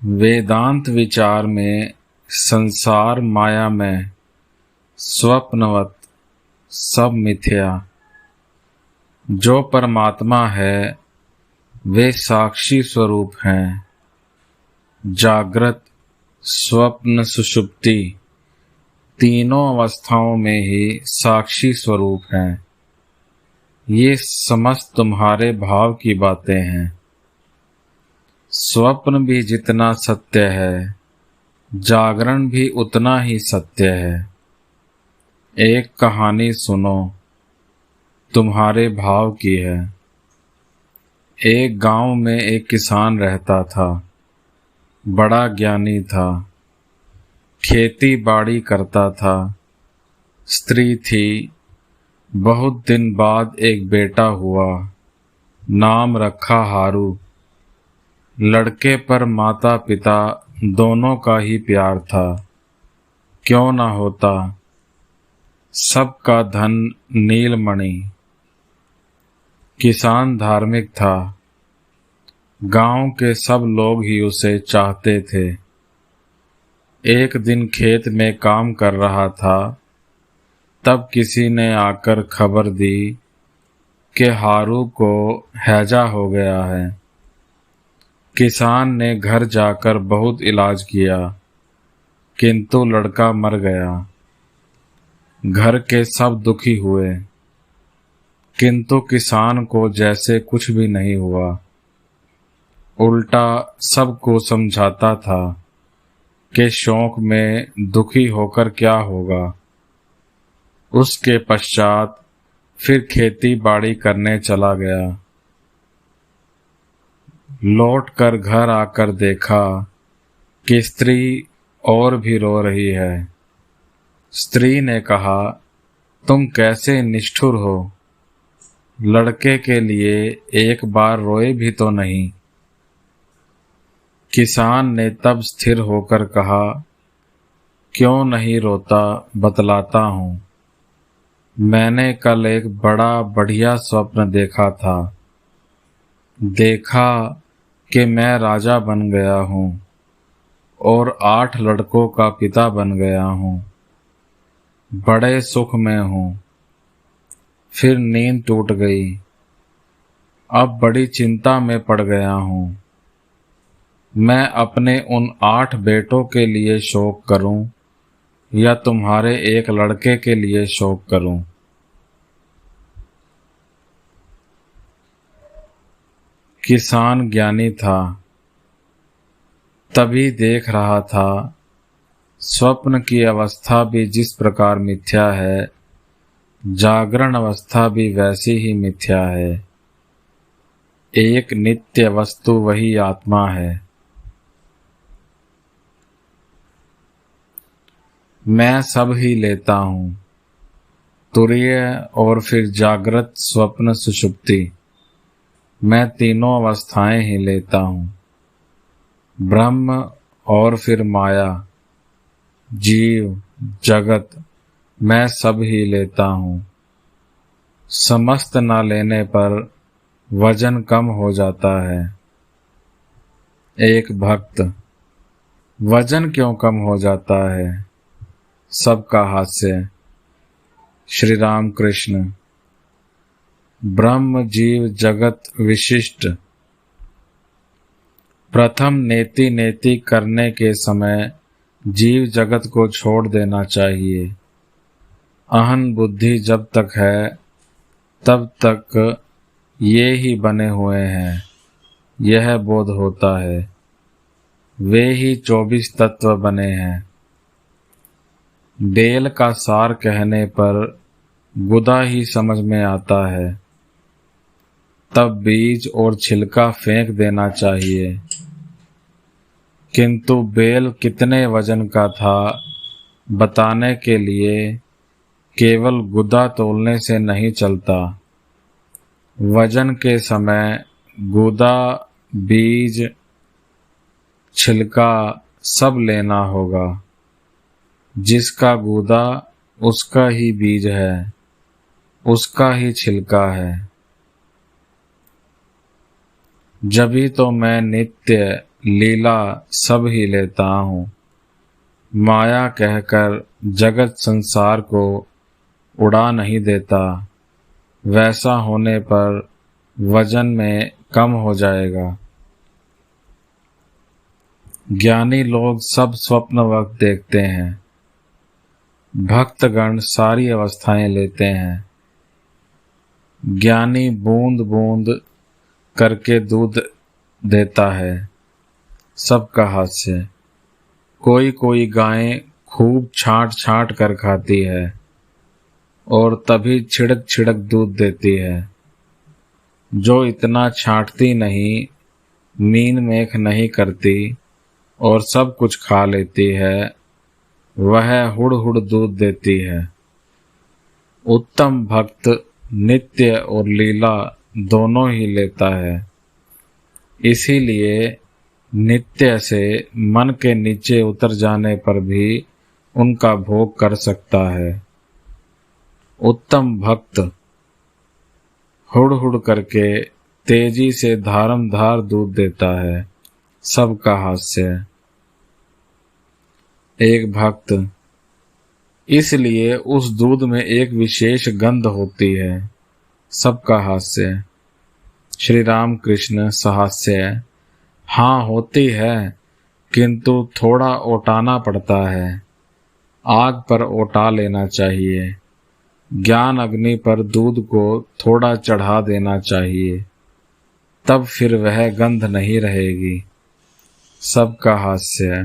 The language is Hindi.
वेदांत विचार में संसार माया में स्वप्नवत सब मिथ्या। जो परमात्मा है वे साक्षी स्वरूप हैं। जागृत, स्वप्न, सुषुप्ति तीनों अवस्थाओं में ही साक्षी स्वरूप हैं। ये समस्त तुम्हारे भाव की बातें हैं। स्वप्न भी जितना सत्य है, जागरण भी उतना ही सत्य है। एक कहानी सुनो, तुम्हारे भाव की है। एक गांव में एक किसान रहता था। बड़ा ज्ञानी था। खेती बाड़ी करता था। स्त्री थी। बहुत दिन बाद एक बेटा हुआ। नाम रखा हारू। लड़के पर माता पिता दोनों का ही प्यार था। क्यों ना होता। सबका धन नीलमणि। किसान धार्मिक था। गांव के सब लोग ही उसे चाहते थे। एक दिन खेत में काम कर रहा था, तब किसी ने आकर खबर दी कि हारू को हैजा हो गया है। किसान ने घर जाकर बहुत इलाज किया, किंतु लड़का मर गया। घर के सब दुखी हुए, किंतु किसान को जैसे कुछ भी नहीं हुआ। उल्टा सबको समझाता था कि शौक में दुखी होकर क्या होगा। उसके पश्चात फिर खेती बाड़ी करने चला गया। लौट कर घर आकर देखा कि स्त्री और भी रो रही है। स्त्री ने कहा, तुम कैसे निष्ठुर हो। लड़के के लिए एक बार रोए भी तो नहीं। किसान ने तब स्थिर होकर कहा, क्यों नहीं रोता, बतलाता हूँ। मैंने कल एक बड़ा बढ़िया स्वप्न देखा था। देखा कि मैं राजा बन गया हूँ और 8 लड़कों का पिता बन गया हूँ। बड़े सुख में हूँ। फिर नींद टूट गई। अब बड़ी चिंता में पड़ गया हूँ। मैं अपने उन 8 बेटों के लिए शोक करूं या तुम्हारे एक लड़के के लिए शोक करूं। किसान ज्ञानी था। तभी देख रहा था स्वप्न की अवस्था भी जिस प्रकार मिथ्या है, जागरण अवस्था भी वैसी ही मिथ्या है। एक नित्य वस्तु वही आत्मा है। मैं सब ही लेता हूँ। तुरीय और फिर जागृत, स्वप्न, सुषुप्ति, मैं तीनों अवस्थाएं ही लेता हूँ। ब्रह्म और फिर माया, जीव, जगत, मैं सब ही लेता हूँ। समस्त न लेने पर वजन कम हो जाता है। एक भक्त, वजन क्यों कम हो जाता है। सबका हास्य। श्री राम कृष्ण। ब्रह्म, जीव, जगत विशिष्ट। प्रथम नेति नेति करने के समय जीव जगत को छोड़ देना चाहिए। अहं बुद्धि जब तक है तब तक ये ही बने हुए हैं, यह बोध होता है। वे ही 24 तत्व बने हैं। बेल का सार कहने पर गुदा ही समझ में आता है। तब बीज और छिलका फेंक देना चाहिए। किंतु बेल कितने वजन का था बताने के लिए केवल गुदा तोलने से नहीं चलता। वजन के समय गुदा, बीज, छिलका सब लेना होगा। जिसका गुदा उसका ही बीज है, उसका ही छिलका है। जभी तो मैं नित्य लीला सब ही लेता हूँ। माया कहकर जगत संसार को उड़ा नहीं देता, वैसा होने पर वजन में कम हो जाएगा। ज्ञानी लोग सब स्वप्न वक्त देखते हैं, भक्तगण सारी अवस्थाएं लेते हैं। ज्ञानी बूंद बूंद करके दूध देता है, सबका हास्य। कोई कोई गायें खूब छांट छांट कर खाती है और तभी छिड़क छिड़क दूध देती है। जो इतना छांटती नहीं, मीन मेख नहीं करती और सब कुछ खा लेती है, वह हुड़ हुड़ दूध देती है। उत्तम भक्त नित्य और लीला दोनों ही लेता है, इसीलिए नित्य से मन के नीचे उतर जाने पर भी उनका भोग कर सकता है। उत्तम भक्त हुड़ हुड़ करके तेजी से धारम धार दूध देता है, सबका हास्य। एक भक्त, इसलिए उस दूध में एक विशेष गंध होती है, सबका हास्य। श्री राम कृष्ण सहास्य। हाँ होती है, किंतु थोड़ा ओटाना पड़ता है। आग पर ओटा लेना चाहिए। ज्ञान अग्नि पर दूध को थोड़ा चढ़ा देना चाहिए, तब फिर वह गंध नहीं रहेगी, सबका हास्य।